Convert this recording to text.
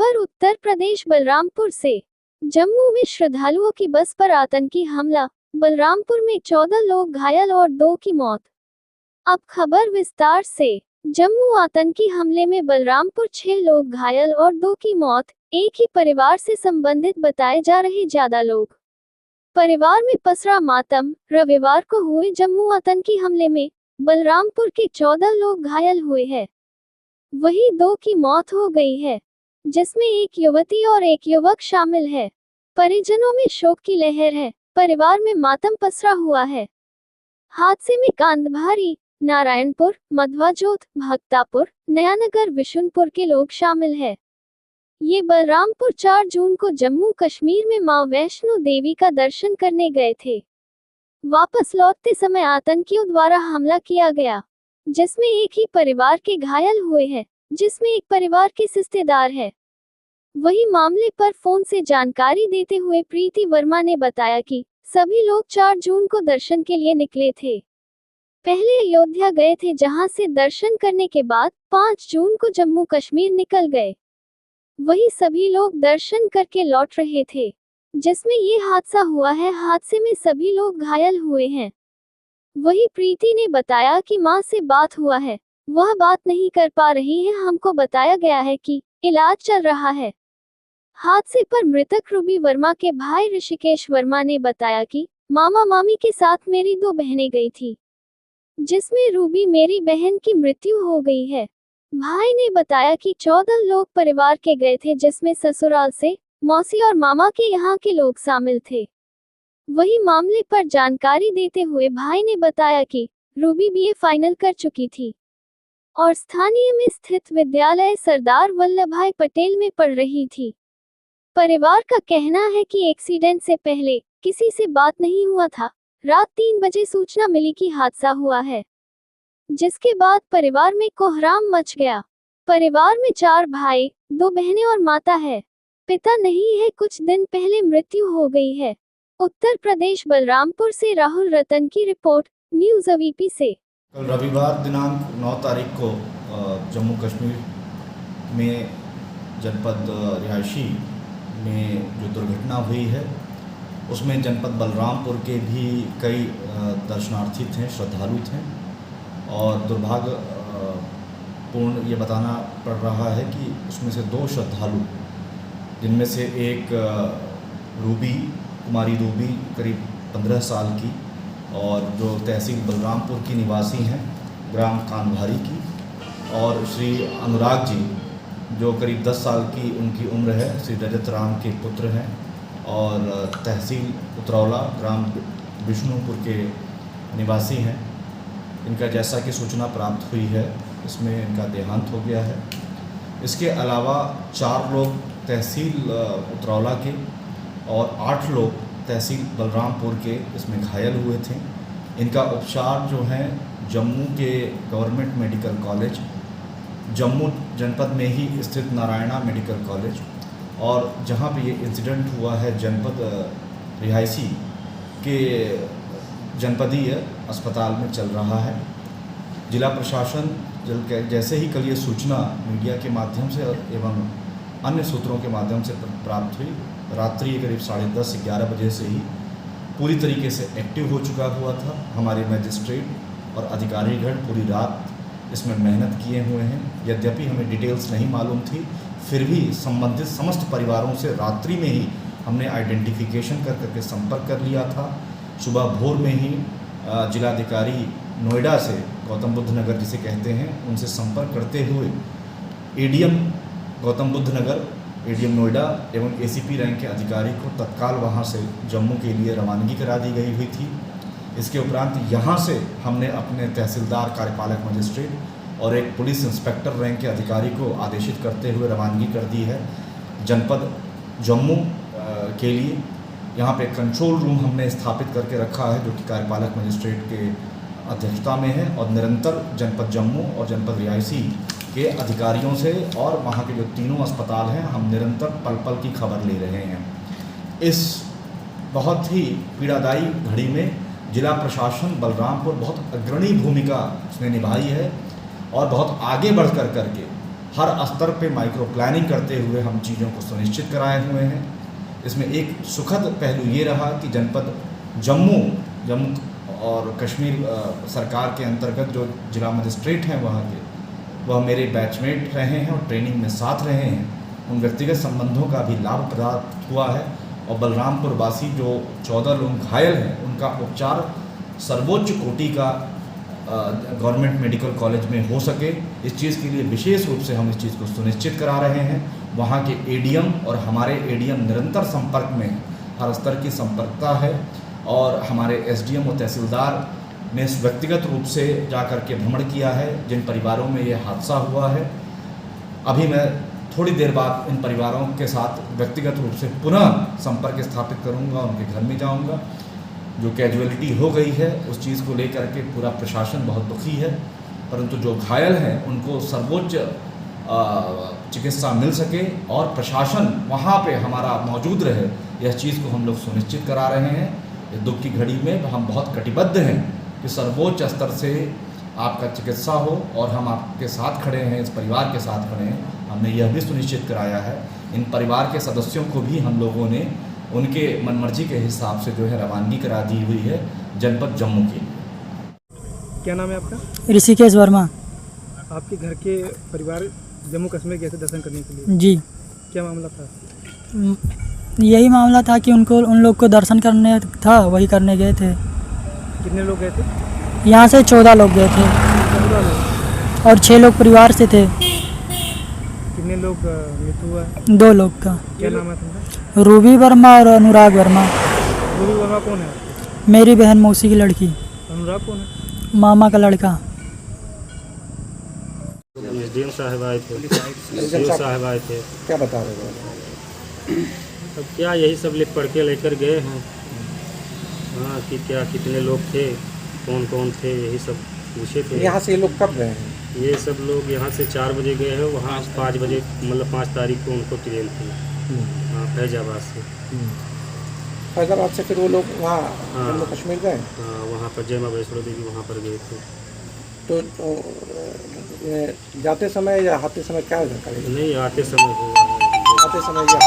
खबर उत्तर प्रदेश बलरामपुर से। जम्मू में श्रद्धालुओं की बस पर आतंकी हमला, बलरामपुर में 14 लोग घायल और 2 की मौत। अब खबर विस्तार से। जम्मू आतंकी हमले में बलरामपुर 6 लोग घायल और 2 की मौत। एक ही परिवार से संबंधित बताए जा रहे ज्यादा लोग। परिवार में पसरा मातम। रविवार को हुए जम्मू आतंकी हमले में बलरामपुर के 14 लोग घायल हुए हैं, वहीं 2 की मौत हो गई है, जिसमें एक युवती और एक युवक शामिल है। परिजनों में शोक की लहर है, परिवार में मातम पसरा हुआ है। हादसे में कांदभारी, नारायणपुर, मध्वाजोत, भक्तापुर, नयानगर, विशुनपुर के लोग शामिल हैं। ये बलरामपुर 4 जून को जम्मू कश्मीर में मां वैष्णो देवी का दर्शन करने गए थे। वापस लौटते समय आतंकियों द्वारा हमला किया गया, जिसमें एक ही परिवार के घायल हुए हैं, जिसमें एक परिवार के रिश्तेदार है। वही मामले पर फोन से जानकारी देते हुए प्रीति वर्मा ने बताया कि सभी लोग 4 जून को दर्शन के लिए निकले थे। पहले अयोध्या गए थे, जहां से दर्शन करने के बाद 5 जून को जम्मू कश्मीर निकल गए। वही सभी लोग दर्शन करके लौट रहे थे, जिसमें ये हादसा हुआ है। हादसे में सभी लोग घायल हुए हैं। वही प्रीति ने बताया कि मां से बात हुआ है, वह बात नहीं कर पा रही है। हमको बताया गया है कि इलाज चल रहा है। हादसे पर मृतक रूबी वर्मा के भाई ऋषिकेश वर्मा ने बताया कि मामा मामी के साथ मेरी 2 बहनें गई थी, जिसमें रूबी मेरी बहन की मृत्यु हो गई है। भाई ने बताया कि 14 लोग परिवार के गए थे, जिसमें ससुराल से मौसी और मामा के यहाँ के लोग शामिल थे। वही मामले पर जानकारी देते हुए भाई ने बताया कि रूबी बीए फाइनल कर चुकी थी और स्थानीय में स्थित विद्यालय सरदार वल्लभभाई पटेल में पढ़ रही थी। परिवार का कहना है कि एक्सीडेंट से पहले किसी से बात नहीं हुआ था। रात 3 बजे सूचना मिली कि हादसा हुआ है, जिसके बाद परिवार में कोहराम मच गया। परिवार में 4 भाई, 2 बहनें और माता है। पिता नहीं है, कुछ दिन पहले मृत्यु हो गई है। उत्तर प्रदेश बलरामपुर से राहुल रतन की रिपोर्ट, न्यूज़ अवीपी से। कल रविवार दिनांक 9 तारीख को जम्मू कश्मीर में जनपद रिहायशी में जो दुर्घटना हुई है, उसमें जनपद बलरामपुर के भी कई दर्शनार्थी थे, श्रद्धालु थे। और दुर्भाग्यपूर्ण ये बताना पड़ रहा है कि उसमें से 2 श्रद्धालु, जिनमें से एक कुमारी रूबी करीब 15 साल की, और जो तहसील बलरामपुर की निवासी हैं, ग्राम कांदभारी की, और श्री अनुराग जी जो करीब 10 साल की उनकी उम्र है, श्री रजत राम के पुत्र हैं और तहसील उतरौला ग्राम विष्णुपुर के निवासी हैं। इनका जैसा कि सूचना प्राप्त हुई है, इसमें इनका देहांत हो गया है। इसके अलावा 4 लोग तहसील उतरौला के और 8 लोग तहसील बलरामपुर के इसमें घायल हुए थे। इनका उपचार जो है जम्मू के गवर्नमेंट मेडिकल कॉलेज, जम्मू जनपद में ही स्थित नारायणा मेडिकल कॉलेज, और जहां पे ये इंसिडेंट हुआ है जनपद रिहायशी के जनपदीय अस्पताल में चल रहा है। जिला प्रशासन जैसे ही कल ये सूचना मीडिया के माध्यम से एवं अन्य सूत्रों के माध्यम से प्राप्त हुई, रात्रि करीब 10:30-11 बजे से ही पूरी तरीके से एक्टिव हो चुका हुआ था। हमारे मजिस्ट्रेट और अधिकारीगण पूरी रात इसमें मेहनत किए हुए हैं। यद्यपि हमें डिटेल्स नहीं मालूम थी, फिर भी संबंधित समस्त परिवारों से रात्रि में ही हमने आइडेंटिफिकेशन करके संपर्क कर लिया था। सुबह भोर में ही जिलाधिकारी नोएडा से, गौतम बुद्ध नगर जिसे कहते हैं, उनसे संपर्क करते हुए एडीएम गौतम बुद्ध नगर, एडीएम नोएडा एवं एसीपी रैंक के अधिकारी को तत्काल वहां से जम्मू के लिए रवानगी करा दी गई हुई थी। इसके उपरांत यहां से हमने अपने तहसीलदार, कार्यपालक मजिस्ट्रेट और एक पुलिस इंस्पेक्टर रैंक के अधिकारी को आदेशित करते हुए रवानगी कर दी है जनपद जम्मू के लिए। यहाँ पे कंट्रोल रूम हमने स्थापित करके रखा है, जो कि कार्यपालक मजिस्ट्रेट के अध्यक्षता में है, और निरंतर जनपद जम्मू और जनपद रिहायशी के अधिकारियों से और वहाँ के जो 3 अस्पताल हैं, हम निरंतर पल पल की खबर ले रहे हैं। इस बहुत ही पीड़ादायी घड़ी में जिला प्रशासन बलरामपुर बहुत अग्रणी भूमिका उसने निभाई है और बहुत आगे बढ़ करके हर स्तर पे माइक्रो प्लानिंग करते हुए हम चीज़ों को सुनिश्चित कराए हुए हैं। इसमें एक सुखद पहलू ये रहा कि जनपद जम्मू और कश्मीर सरकार के अंतर्गत जो जिला मजिस्ट्रेट हैं वहाँ के, वह मेरे बैचमेट रहे हैं और ट्रेनिंग में साथ रहे हैं। उन व्यक्तिगत संबंधों का भी लाभ प्राप्त हुआ है और बलरामपुर वासी जो 14 लोग घायल हैं उनका उपचार सर्वोच्च कोटि का गवर्नमेंट मेडिकल कॉलेज में हो सके, इस चीज़ के लिए विशेष रूप से हम इस चीज़ को सुनिश्चित करा रहे हैं। वहाँ के एडीएम और हमारे एडीएम निरंतर संपर्क में हैं, हर स्तर की संपर्कता है और हमारे एसडीएम और तहसीलदार ने व्यक्तिगत रूप से जाकर के भ्रमण किया है जिन परिवारों में ये हादसा हुआ है। अभी मैं थोड़ी देर बाद इन परिवारों के साथ व्यक्तिगत रूप से पुनः संपर्क स्थापित करूंगा, उनके घर में जाऊंगा। जो कैजुअलिटी हो गई है उस चीज़ को लेकर के पूरा प्रशासन बहुत दुखी है, परंतु जो घायल हैं उनको सर्वोच्च चिकित्सा मिल सके और प्रशासन वहाँ पे हमारा मौजूद रहे, यह चीज़ को हम लोग सुनिश्चित करा रहे हैं। इस दुख की घड़ी में हम बहुत कटिबद्ध हैं कि सर्वोच्च स्तर से आपका चिकित्सा हो और हम आपके साथ खड़े हैं, इस परिवार के साथ खड़े हैं। हमने यह भी सुनिश्चित कराया है, इन परिवार के सदस्यों को भी हम लोगों ने उनके मनमर्जी के हिसाब से जो है रवानगी करा दी हुई है जनपद जम्मू के लिए। क्या नाम है आपका? ऋषिकेश वर्मा। आपके घर के परिवार जम्मू कश्मीर गए थे दर्शन करने के लिए, जी। क्या मामला था? यही मामला था कि उन लोग को दर्शन करने था, वही करने गए थे। कितने लोग गए थे? यहाँ से 14 लोग गए थे 14 लोग। और 6 लोग परिवार से थे। कितने लोग मृत्यु हुआ? 2 लोग का। क्या नाम है तुम्हारा? रूबी वर्मा और अनुराग वर्मा। रूबी वर्मा कौन है? मेरी बहन मौसी की लड़की। अनुराग कौन है? मामा का लड़का। एसडीएम साहब आए थे, सीओ साहब आए थे। क्या बता रहे हो? अब क्या यही सब लिख पढ़ के लेकर गए हैं, हाँ कि क्या कितने लोग थे, कौन कौन थे, यही सब पूछे थे। यहाँ से ये लोग कब गए हैं? ये सब लोग यहाँ से 4 बजे गए हैं, वहाँ 5 बजे मतलब 5 तारीख को उनको ट्रेन थी, हाँ फैजाबाद से। फैजाबाद से फिर वो लोग वहाँ हाँ। जम्मू कश्मीर गए? हाँ वहाँ पर जय माँ वैष्णो देवी वहाँ पर गए थे। तो जाते समय या आते समय क्या जानकारी? नहीं आते समय हुआ है। आते समय या